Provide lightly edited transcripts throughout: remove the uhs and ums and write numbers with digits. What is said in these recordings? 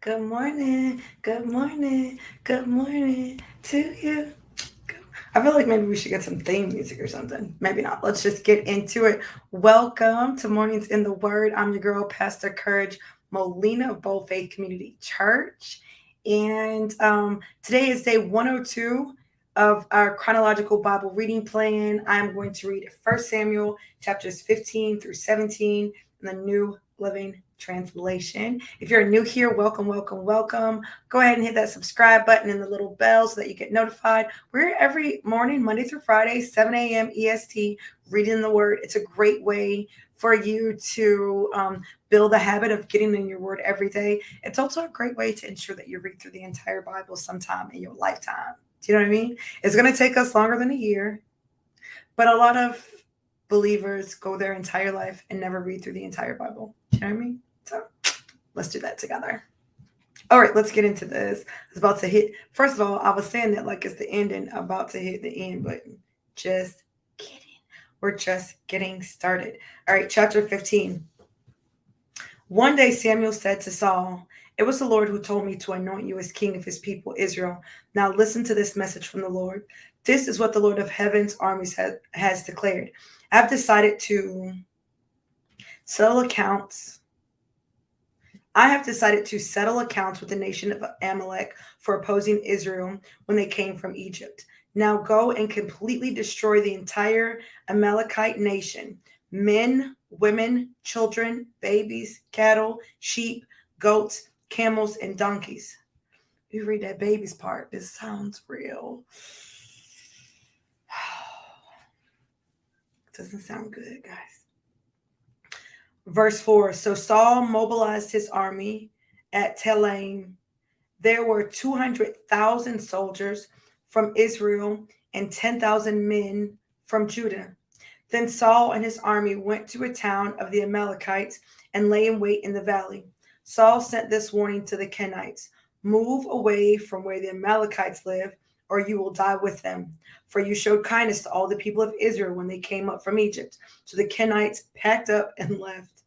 Good morning. Good morning. Good morning to you. I feel like maybe we should get some theme music or something. Maybe not. Let's just get into it. Welcome to Mornings in the Word. I'm your girl, Pastor Courage Molina of Bold Faith Community Church. And today is day 102 of our Chronological Bible Reading Plan. I'm going to read 1 Samuel chapters 15 through 17 in the New Living Translation. If you're new here, welcome, welcome, welcome. Go ahead and hit that subscribe button and the little bell so that you get notified. We're here every morning, Monday through Friday, 7 a.m. EST, reading the Word. It's a great way for you to build a habit of getting in your Word every day. It's also a great way to ensure that you read through the entire Bible sometime in your lifetime. Do you know what I mean? It's going to take us longer than a year, but a lot of believers go their entire life and never read through the entire Bible. Do you know what I mean? So let's do that together. All right, let's get into this. It's about to hit. First of all, I was saying that like it's the ending, about to hit the end button. Just kidding. We're just getting started. All right, chapter 15. One day Samuel said to Saul, "It was the Lord who told me to anoint you as king of his people, Israel. Now listen to this message from the Lord. This is what the Lord of heaven's armies has declared. I've decided to settle accounts I have decided to settle accounts with the nation of Amalek for opposing Israel when they came from Egypt. Now go and completely destroy the entire Amalekite nation: men, women, children, babies, cattle, sheep, goats, camels, and donkeys." You read that babies part, this sounds real. Doesn't sound good, guys. Verse 4. So Saul mobilized his army at Telaim. There were 200,000 soldiers from Israel and 10,000 men from Judah. Then Saul and his army went to a town of the Amalekites and lay in wait in the valley. Saul sent this warning to the Kenites: "Move away from where the Amalekites live, or you will die with them. For you showed kindness to all the people of Israel when they came up from Egypt." So the Kenites packed up and left.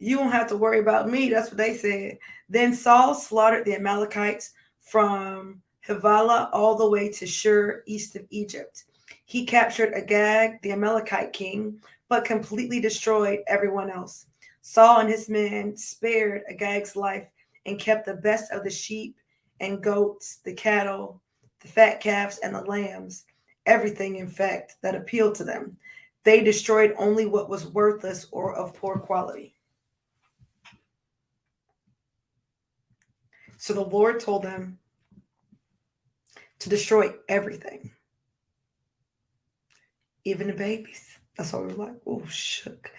"You won't have to worry about me." That's what they said. Then Saul slaughtered the Amalekites from Havilah all the way to Shur, east of Egypt. He captured Agag, the Amalekite king, but completely destroyed everyone else. Saul and his men spared Agag's life and kept the best of the sheep and goats, the cattle, the fat calves, and the lambs, everything, in fact, that appealed to them. They destroyed only what was worthless or of poor quality. So the Lord told them to destroy everything, even the babies. That's why we were like, oh, shook.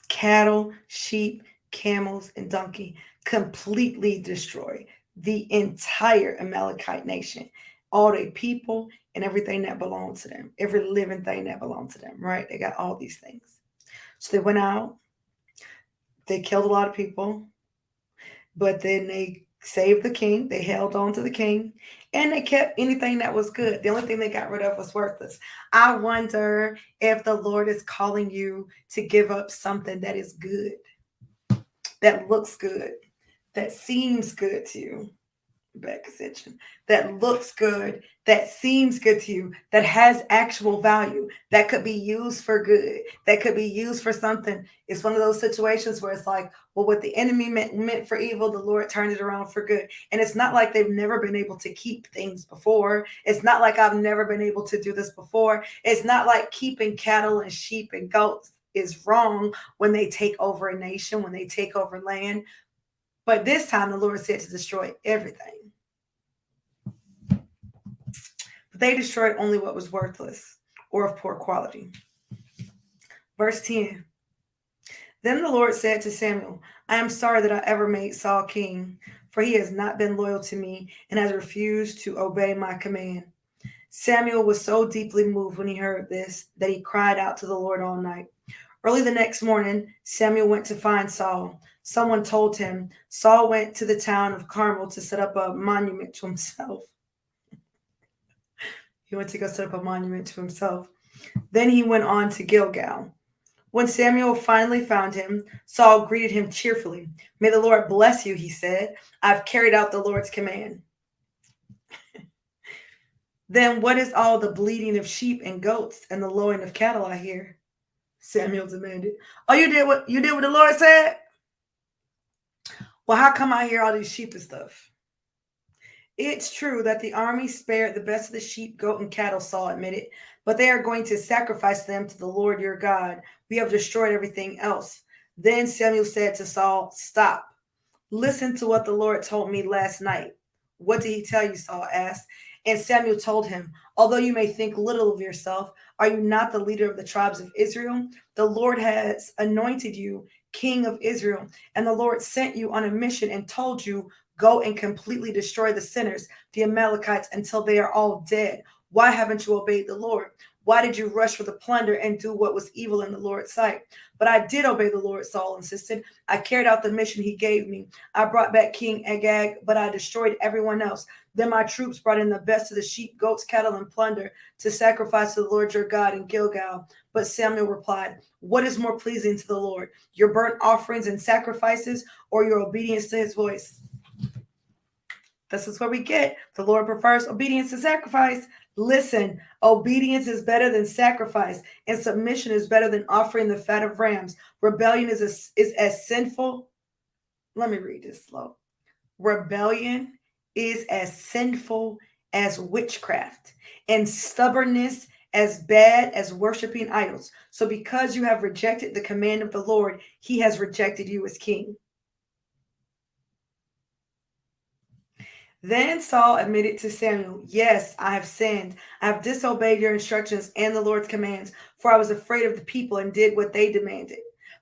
Cattle, sheep, camels, and donkey. Completely destroy the entire Amalekite nation, all the people and everything that belonged to them, every living thing that belonged to them, right? They got all these things. So they went out, they killed a lot of people, but then they saved the king. They held on to the king, and they kept anything that was good. The only thing they got rid of was worthless. I wonder if the Lord is calling you to give up something that is good, that looks good, that seems good to you. Back attention. That looks good, that seems good to you, that has actual value, that could be used for good, that could be used for something. It's one of those situations where it's like, well, what the enemy meant for evil, the Lord turned it around for good. And it's not like they've never been able to keep things before. It's not like I've never been able to do this before. It's not like keeping cattle and sheep and goats is wrong when they take over a nation, when they take over land. But this time the Lord said to destroy everything. But they destroyed only what was worthless or of poor quality. Verse 10. Then the Lord said to Samuel, "I am sorry that I ever made Saul king, for he has not been loyal to me and has refused to obey my command." Samuel was so deeply moved when he heard this that he cried out to the Lord all night. Early the next morning, Samuel went to find Saul. Someone told him Saul went to the town of Carmel to set up a monument to himself. He went to go set up a monument to himself. Then he went on to Gilgal. When Samuel finally found him, Saul greeted him cheerfully. May the Lord bless you, he said. I've carried out the Lord's command. Then what is all the bleating of sheep and goats and the lowing of cattle I hear? Samuel demanded. Oh, you did what the Lord said? Well, how come I hear all these sheep and stuff? It's true that the army spared the best of the sheep, goat, and cattle, Saul admitted, but they are going to sacrifice them to the Lord your God. We have destroyed everything else. Then Samuel said to Saul, Stop. Listen to what the Lord told me last night. What did he tell you? Saul asked. And Samuel told him, Although you may think little of yourself, are you not the leader of the tribes of Israel? The Lord has anointed you king of Israel, and the Lord sent you on a mission and told you, Go and completely destroy the sinners, the Amalekites, until they are all dead. Why haven't you obeyed the Lord? Why did you rush for the plunder and do what was evil in the Lord's sight? But I did obey the Lord, Saul insisted. I carried out the mission he gave me. I brought back King Agag, but I destroyed everyone else. Then my troops brought in the best of the sheep, goats, cattle, and plunder to sacrifice to the Lord your God in Gilgal. But Samuel replied, What is more pleasing to the Lord, your burnt offerings and sacrifices, or your obedience to his voice? This is what we get. The Lord prefers obedience to sacrifice. Listen, obedience is better than sacrifice, and submission is better than offering the fat of rams. Rebellion is as sinful. Let me read this slow. Rebellion is as sinful as witchcraft, and stubbornness as bad as worshiping idols. So because you have rejected the command of the Lord, he has rejected you as king. Then Saul admitted to Samuel, Yes, I have sinned. I have disobeyed your instructions and the Lord's commands, for I was afraid of the people and did what they demanded.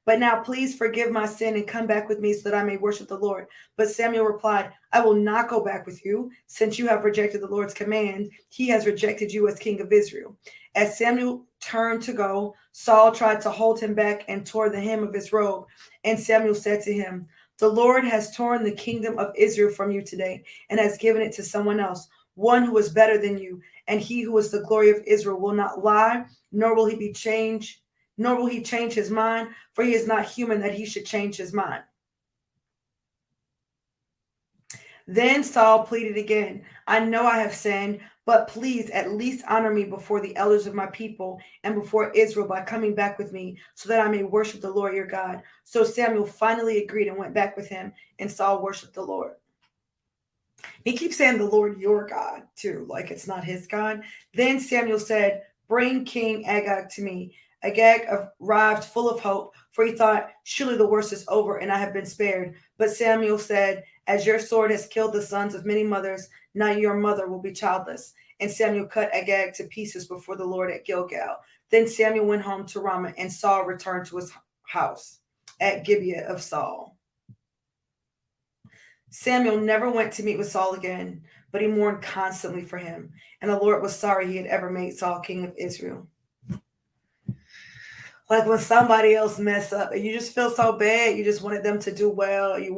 But now please forgive my sin and come back with me so that I may worship the Lord. But Samuel replied, I will not go back with you. Since you have rejected the Lord's command, he has rejected you as king of Israel. As Samuel turned to go, Saul tried to hold him back and tore the hem of his robe. And Samuel said to him, The Lord has torn the kingdom of Israel from you today and has given it to someone else, one who is better than you. And he who is the glory of Israel will not lie, nor will he change his mind, for he is not human that he should change his mind. Then Saul pleaded again, I know I have sinned, but please at least honor me before the elders of my people and before Israel by coming back with me so that I may worship the Lord your God. So Samuel finally agreed and went back with him, and Saul worshiped the Lord. He keeps saying the Lord your God too, like it's not his God. Then Samuel said, Bring King Agag to me. Agag arrived full of hope, for he thought, Surely the worst is over and I have been spared. But Samuel said, As your sword has killed the sons of many mothers, now your mother will be childless. And Samuel cut Agag to pieces before the Lord at Gilgal. Then Samuel went home to Ramah, and Saul returned to his house at Gibeah of Saul. Samuel never went to meet with Saul again, but he mourned constantly for him. And the Lord was sorry he had ever made Saul king of Israel. Like when somebody else mess up and you just feel so bad, you just wanted them to do well. It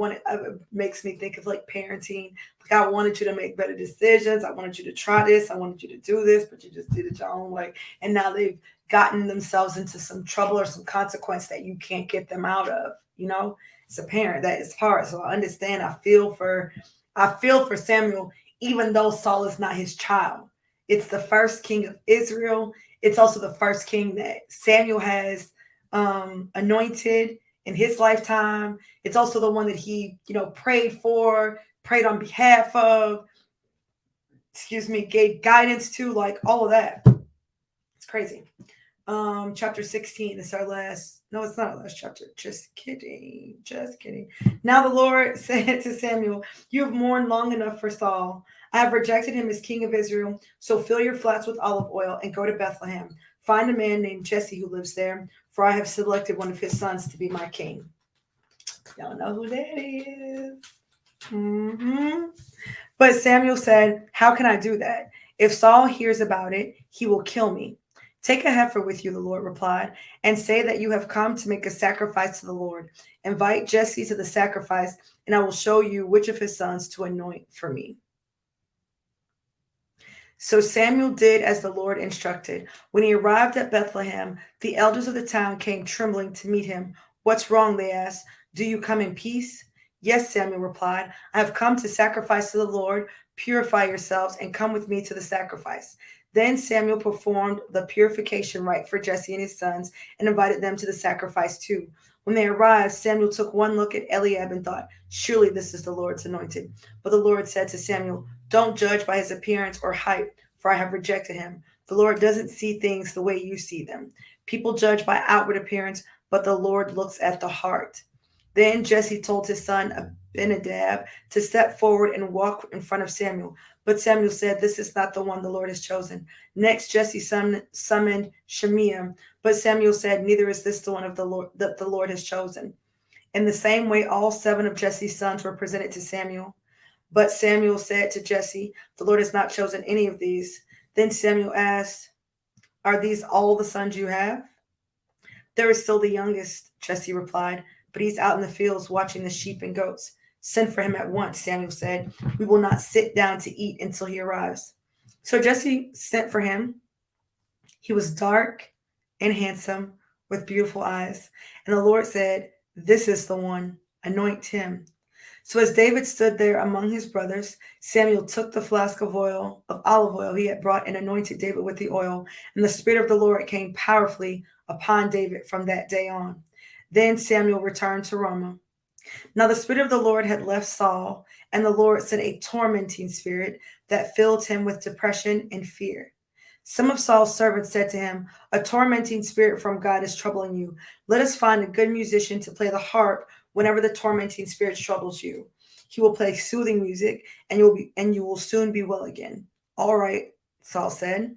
makes me think of like parenting. Like I wanted you to make better decisions. I wanted you to try this. I wanted you to do this, but you just did it your own way. And now they've gotten themselves into some trouble or some consequence that you can't get them out of. You know, it's a parent that is hard. So I understand. I feel for Samuel, even though Saul is not his child. It's the first king of Israel. It's also the first king that Samuel has anointed in his lifetime. It's also the one that he, prayed on behalf of, gave guidance to, like all of that. It's crazy. Chapter 16 is our last. No, it's not our last chapter. Just kidding. Now the Lord said to Samuel, You have mourned long enough for Saul. I have rejected him as king of Israel. So fill your flask with olive oil and go to Bethlehem. Find a man named Jesse who lives there, for I have selected one of his sons to be my king. Y'all know who that is. But Samuel said, How can I do that? If Saul hears about it, he will kill me. Take a heifer with you, the Lord replied, and say that you have come to make a sacrifice to the Lord. Invite Jesse to the sacrifice, and I will show you which of his sons to anoint for me. So Samuel did as the Lord instructed. When he arrived at Bethlehem, the elders of the town came trembling to meet him. What's wrong? They asked. Do you come in peace? Yes, Samuel replied. I have come to sacrifice to the Lord. Purify yourselves and come with me to the sacrifice. Then Samuel performed the purification rite for Jesse and his sons and invited them to the sacrifice too. When they arrived, Samuel took one look at Eliab and thought, surely this is the Lord's anointed. But the Lord said to Samuel, don't judge by his appearance or height, for I have rejected him. The Lord doesn't see things the way you see them. People judge by outward appearance, but the Lord looks at the heart. Then Jesse told his son Abinadab to step forward and walk in front of Samuel. But Samuel said, this is not the one the Lord has chosen. Next, Jesse summoned Shemiah, but Samuel said, neither is this the one of the Lord that the Lord has chosen. In the same way, all 7 of Jesse's sons were presented to Samuel. But Samuel said to Jesse, the Lord has not chosen any of these. Then Samuel asked, are these all the sons you have? There is still the youngest, Jesse replied, but he's out in the fields watching the sheep and goats. Send for him at once, Samuel said. We will not sit down to eat until he arrives. So Jesse sent for him. He was dark and handsome with beautiful eyes. And the Lord said, this is the one. Anoint him. So as David stood there among his brothers, Samuel took the flask of olive oil he had brought and anointed David with the oil. And the Spirit of the Lord came powerfully upon David from that day on. Then Samuel returned to Ramah. Now the Spirit of the Lord had left Saul, and the Lord sent a tormenting spirit that filled him with depression and fear. Some of Saul's servants said to him, a tormenting spirit from God is troubling you. Let us find a good musician to play the harp whenever the tormenting spirit troubles you. He will play soothing music, and you will soon be well again. All right, Saul said.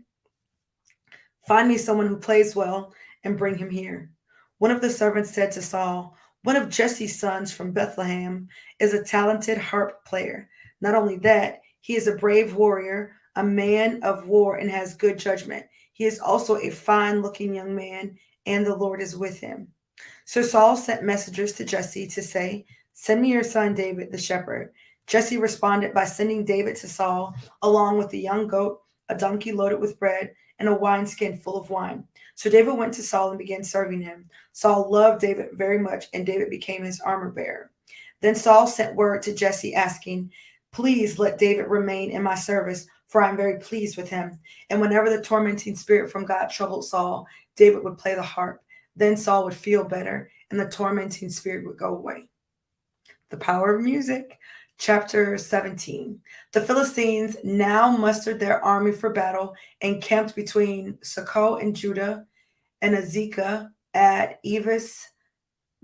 Find me someone who plays well and bring him here. One of the servants said to Saul, one of Jesse's sons from Bethlehem is a talented harp player. Not only that, he is a brave warrior, a man of war, and has good judgment. He is also a fine-looking young man, and the Lord is with him. So Saul sent messengers to Jesse to say, send me your son David, the shepherd. Jesse responded by sending David to Saul, along with a young goat, a donkey loaded with bread, and a wineskin full of wine. So David went to Saul and began serving him. Saul loved David very much, and David became his armor bearer. Then Saul sent word to Jesse asking, please let David remain in my service, for I am very pleased with him. And whenever the tormenting spirit from God troubled Saul, David would play the harp. Then Saul would feel better, and the tormenting spirit would go away. The power of music. Chapter 17. The Philistines now mustered their army for battle and camped between Succoth and Judah and Azekah at Evis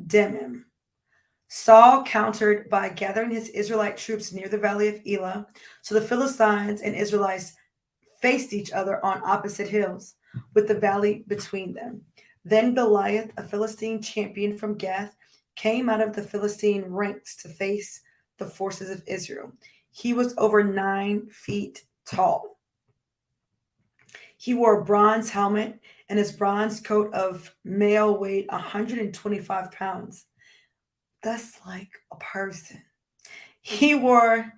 Demim. Saul countered by gathering his Israelite troops near the valley of Elah. So the Philistines and Israelites faced each other on opposite hills, with the valley between them. Then Goliath, a Philistine champion from Gath, came out of the Philistine ranks to face the forces of Israel. He was over 9 feet tall. He wore a bronze helmet, and his bronze coat of mail weighed 125 pounds. That's like a person. He wore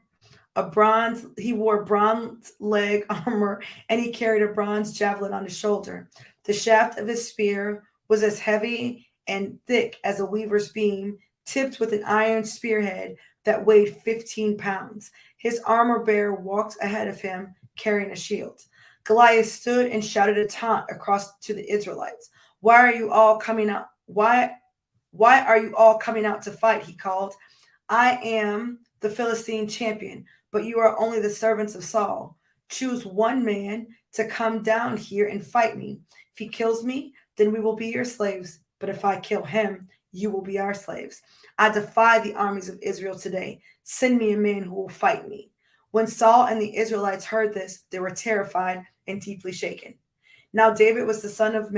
bronze leg armor, and he carried a bronze javelin on his shoulder. The shaft of his spear was as heavy and thick as a weaver's beam, tipped with an iron spearhead that weighed 15 pounds. His armor bearer walked ahead of him, carrying a shield. Goliath stood and shouted a taunt across to the Israelites. Why are you all coming out? Why are you all coming out to fight? He called. I am the Philistine champion, but you are only the servants of Saul. Choose one man to come down here and fight me. If he kills me, then we will be your slaves. But if I kill him, you will be our slaves. I defy the armies of Israel today. Send me a man who will fight me. When Saul and the Israelites heard this, they were terrified and deeply shaken. Now David was the son of a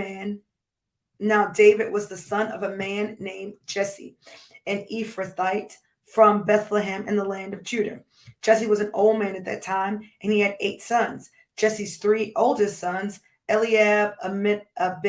man named Jesse, an Ephrathite from Bethlehem in the land of Judah. Jesse was an old man at that time, and he had 8 sons. Jesse's 3 oldest sons, Eliab, Abinadab,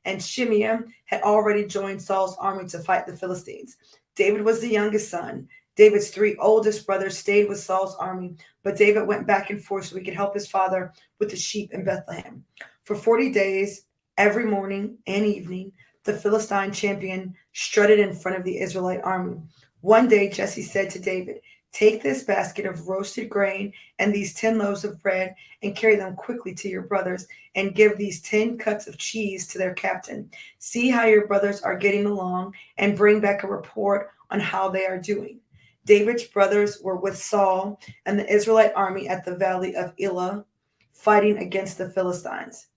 and Shimea, had already joined Saul's army to fight the Philistines. David was the youngest son. David's three oldest brothers stayed with Saul's army, but David went back and forth so he could help his father with the sheep in Bethlehem. For 40 days, every morning and evening, the Philistine champion strutted in front of the Israelite army. One day, Jesse said to David, "Take this basket of roasted grain and these 10 loaves of bread and carry them quickly to your brothers and give these 10 cuts of cheese to their captain. See how your brothers are getting along and bring back a report on how they are doing." David's brothers were with Saul and the Israelite army at the valley of Elah, fighting against the Philistines.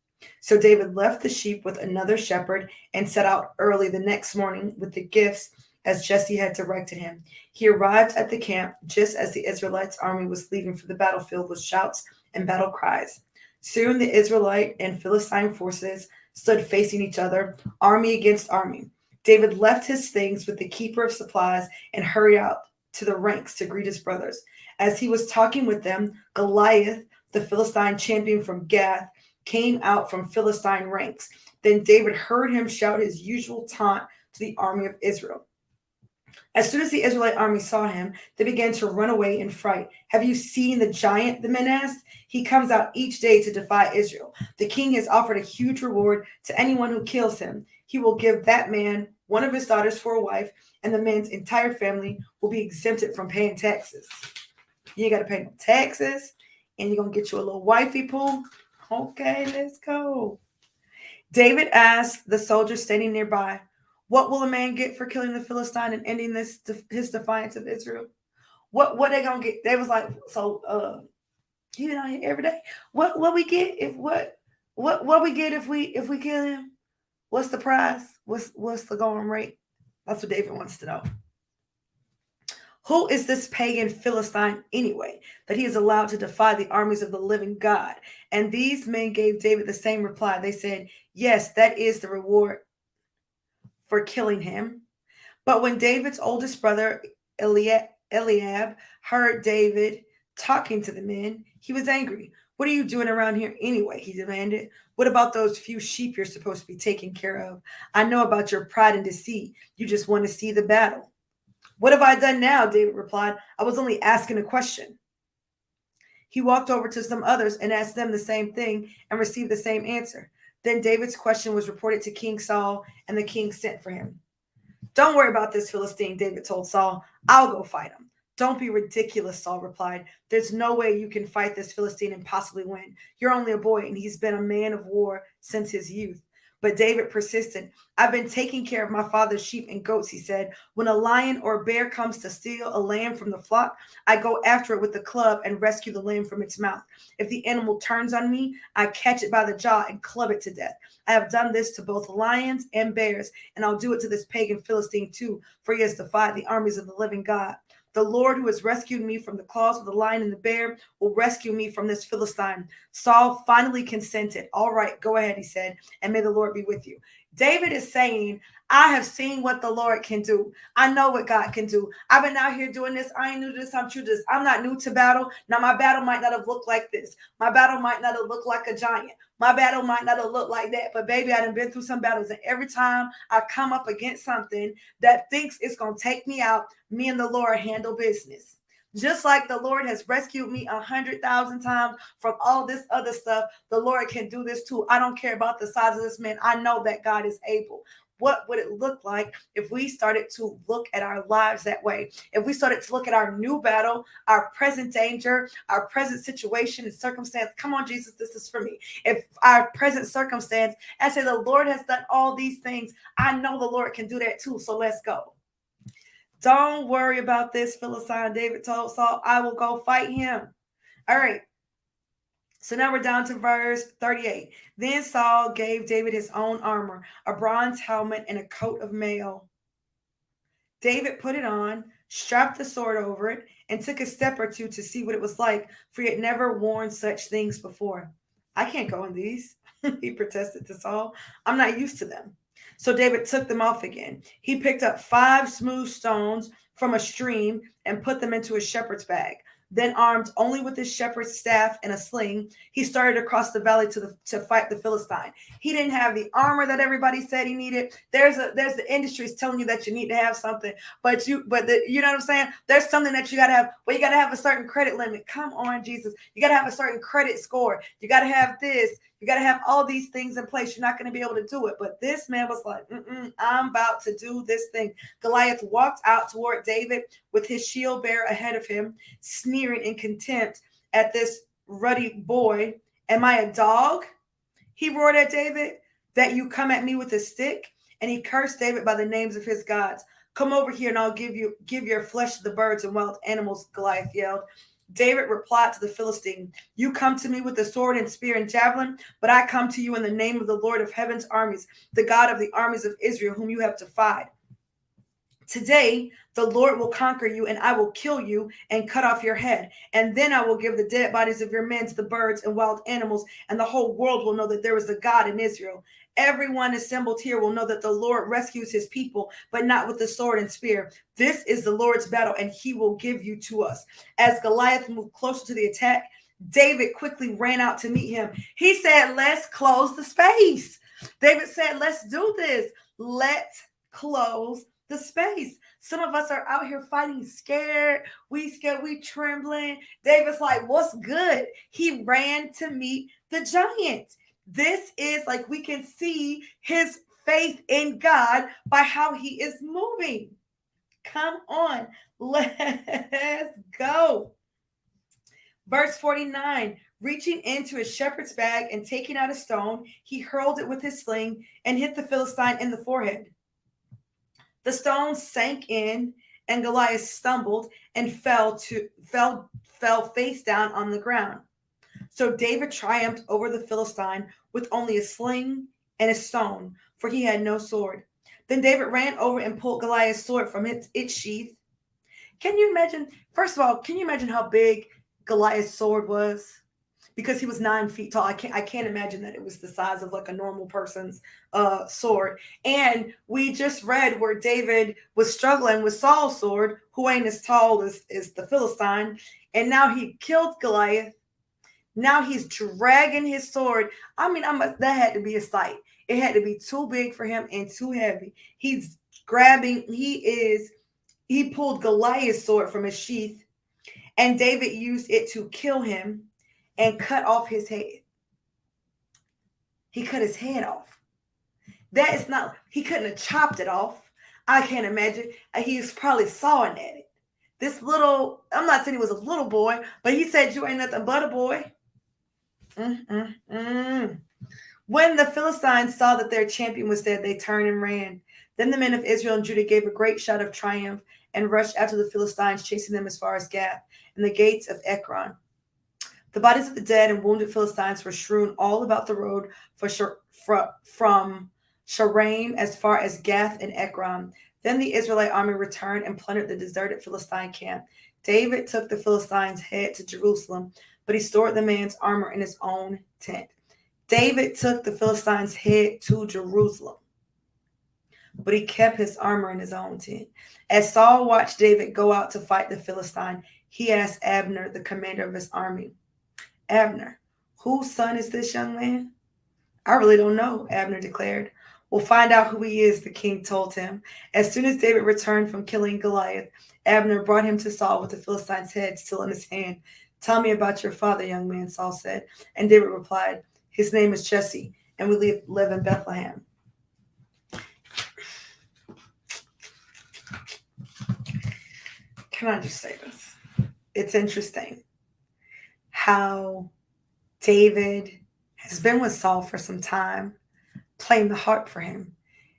So David left the sheep with another shepherd and set out early the next morning with the gifts as Jesse had directed him. He arrived at the camp just as the Israelites' army was leaving for the battlefield with shouts and battle cries. Soon the Israelite and Philistine forces stood facing each other, army against army. David left his things with the keeper of supplies and hurried out to the ranks to greet his brothers. As he was talking with them, Goliath, the Philistine champion from Gath, came out from Philistine ranks. Then David heard him shout his usual taunt to the army of Israel. As soon as the Israelite army saw him, they began to run away in fright. "Have you seen the giant?" the men asked. "He comes out each day to defy Israel. The king has offered a huge reward to anyone who kills him. He will give that man one of his daughters for a wife, and the man's entire family will be exempted from paying taxes." You ain't got to pay no taxes, and you're going to get you a little wifey pool. Okay, let's go. David asked the soldiers standing nearby, "What will a man get for killing the Philistine and ending his defiance of Israel?" What they gonna get? They was like, "So he been out here every day. What we get if what we get if we kill him? What's the prize? What's the going rate?" That's what David wants to know. Who is this pagan Philistine anyway, that he is allowed to defy the armies of the living God? And these men gave David the same reply. They said, "Yes, that is the reward for killing him." But when David's oldest brother, Eliab, heard David talking to the men, he was angry. "What are you doing around here anyway?" he demanded. "What about those few sheep you're supposed to be taking care of? I know about your pride and deceit. You just want to see the battle." "What have I done now?" David replied. "I was only asking a question." He walked over to some others and asked them the same thing and received the same answer. Then David's question was reported to King Saul, and the king sent for him. "Don't worry about this Philistine," David told Saul. "I'll go fight him." "Don't be ridiculous," Saul replied. "There's no way you can fight this Philistine and possibly win. You're only a boy, and he's been a man of war since his youth." But David persisted. "I've been taking care of my father's sheep and goats," he said. "When a lion or bear comes to steal a lamb from the flock, I go after it with the club and rescue the lamb from its mouth. If the animal turns on me, I catch it by the jaw and club it to death. I have done this to both lions and bears, and I'll do it to this pagan Philistine too, for he has defied the armies of the living God. The Lord who has rescued me from the claws of the lion and the bear will rescue me from this Philistine." Saul finally consented. "All right, go ahead," he said, "and may the Lord be with you." David is saying, "I have seen what the Lord can do. I know what God can do. I've been out here doing this. I ain't new to this. I'm true to this. I'm not new to battle. Now, my battle might not have looked like this. My battle might not have looked like a giant. My battle might not have looked like that. But baby, I done been through some battles. And every time I come up against something that thinks it's going to take me out, me and the Lord handle business. Just like the Lord has rescued me 100,000 times from all this other stuff, the Lord can do this too. I don't care about the size of this man. I know that God is able." What would it look like if we started to look at our lives that way? If we started to look at our new battle, our present danger, our present situation and circumstance. Come on, Jesus, this is for me. If our present circumstance, and say, "The Lord has done all these things. I know the Lord can do that too. So let's go." "Don't worry about this Philistine," David told Saul. "I will go fight him." All right. So now we're down to verse 38. Then Saul gave David his own armor, a bronze helmet, and a coat of mail. David put it on, strapped the sword over it, and took a step or two to see what it was like, for he had never worn such things before. "I can't go in these," he protested to Saul. "I'm not used to them." So David took them off again. He picked up 5 smooth stones from a stream and put them into a shepherd's bag. Then, armed only with his shepherd's staff and a sling, he started across the valley to fight the Philistine. He didn't have the armor that everybody said he needed. There's the industries telling you that you need to have something, you know what I'm saying? There's something that you gotta have. Well, you gotta have a certain credit limit. Come on, Jesus. You gotta have a certain credit score. You gotta have this. You got to have all these things in place. You're not going to be able to do it. But this man was like, I'm about to do this thing. Goliath walked out toward David with his shield bearer ahead of him, sneering in contempt at this ruddy boy. Am I a dog? He roared at David, that you come at me with a stick? And he cursed David by the names of his gods. Come over here and I'll give your flesh to the birds and wild animals, Goliath yelled. David replied to the Philistine, you come to me with a sword and spear and javelin, but I come to you in the name of the Lord of heaven's armies, the God of the armies of Israel, whom you have defied. Today, the Lord will conquer you, and I will kill you and cut off your head. And then I will give the dead bodies of your men to the birds and wild animals, and the whole world will know that there is a God in Israel. Everyone assembled here will know that the Lord rescues his people, but not with the sword and spear. This is the Lord's battle, and he will give you to us. As Goliath moved closer to the attack, David quickly ran out to meet him. He said, let's close the space. David said, let's do this. Let's close the space. Some of us are out here fighting scared. We trembling. David's like, what's good? He ran to meet the giant. This is like, we can see his faith in God by how he is moving. Come on, let's go. Verse 49, reaching into his shepherd's bag and taking out a stone, he hurled it with his sling and hit the Philistine in the forehead. The stone sank in, and Goliath stumbled and fell face down on the ground. So David triumphed over the Philistine with only a sling and a stone, for he had no sword. Then David ran over and pulled Goliath's sword from its sheath. Can you imagine? First of all, can you imagine how big Goliath's sword was? Because he was 9 feet tall. I can't imagine that it was the size of like a normal person's sword. And we just read where David was struggling with Saul's sword, who ain't as tall as the Philistine. And now he killed Goliath. Now he's dragging his sword. I mean, that had to be a sight. It had to be too big for him and too heavy. He pulled Goliath's sword from his sheath, and David used it to kill him and cut off his head. He cut his head off. That is not, he couldn't have chopped it off. I can't imagine. He's probably sawing at it. This little, I'm not saying he was a little boy, but he said, you ain't nothing but a boy. When the Philistines saw that their champion was dead, they turned and ran. Then the men of Israel and Judah gave a great shout of triumph and rushed after the Philistines, chasing them as far as Gath and the gates of Ekron. The bodies of the dead and wounded Philistines were strewn all about the road from Sharaim as far as Gath and Ekron. Then the Israelite army returned and plundered the deserted Philistine camp. David took the Philistines' head to Jerusalem, but he stored the man's armor in his own tent. David took the Philistines' head to Jerusalem, but he kept his armor in his own tent. As Saul watched David go out to fight the Philistine, he asked Abner, the commander of his army, Abner, whose son is this young man? I really don't know, Abner declared. We'll find out who he is, the king told him. As soon as David returned from killing Goliath, Abner brought him to Saul with the Philistine's head still in his hand. Tell me about your father, young man, Saul said. And David replied, his name is Jesse, and we live in Bethlehem. Can I just say this? It's interesting how David has been with Saul for some time, playing the harp for him.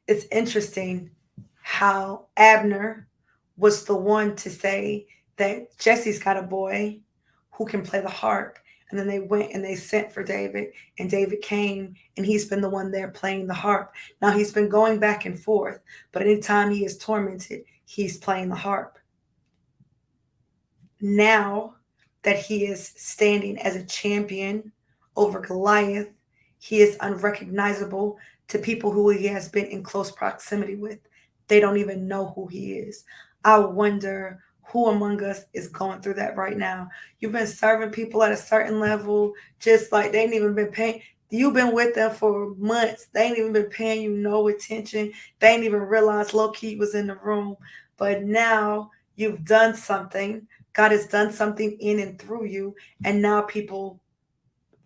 It's interesting how Abner was the one to say that Jesse's got a boy who can play the harp. And then they went and they sent for David, and David came, and he's been the one there playing the harp. Now he's been going back and forth, but anytime he is tormented, he's playing the harp. Now that he is standing as a champion over Goliath, he is unrecognizable to people who he has been in close proximity with. They don't even know who he is. I wonder Who among us is going through that right now? You've been serving people at a certain level, just like they ain't even been paying. You've been with them for months. They ain't even been paying you no attention. They ain't even realized low key was in the room. But now you've done something. God has done something in and through you. And now people,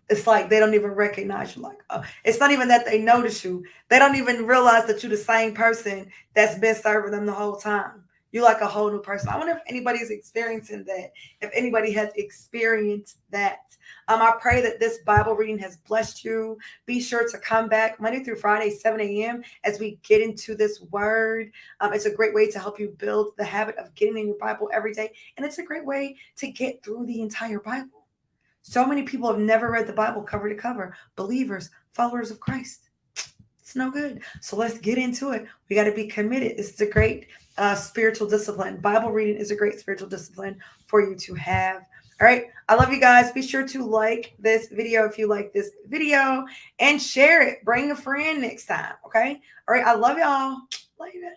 it's like they don't even recognize you. Like, it's not even that they notice you. They don't even realize that you're the same person that's been serving them the whole time. You're like a whole new person. I wonder if anybody's experiencing that. If anybody has experienced that. I pray that this Bible reading has blessed you. Be sure to come back Monday through Friday, 7 a.m. as we get into this word. It's a great way to help you build the habit of getting in your Bible every day. And it's a great way to get through the entire Bible. So many people have never read the Bible cover to cover. Believers, followers of Christ. It's no good. So let's get into it. We got to be committed. This is a great spiritual discipline. Bible reading is a great spiritual discipline for you to have. All right. I love you guys. Be sure to like this video if you like this video and share it. Bring a friend next time. Okay. All right. I love y'all. Later.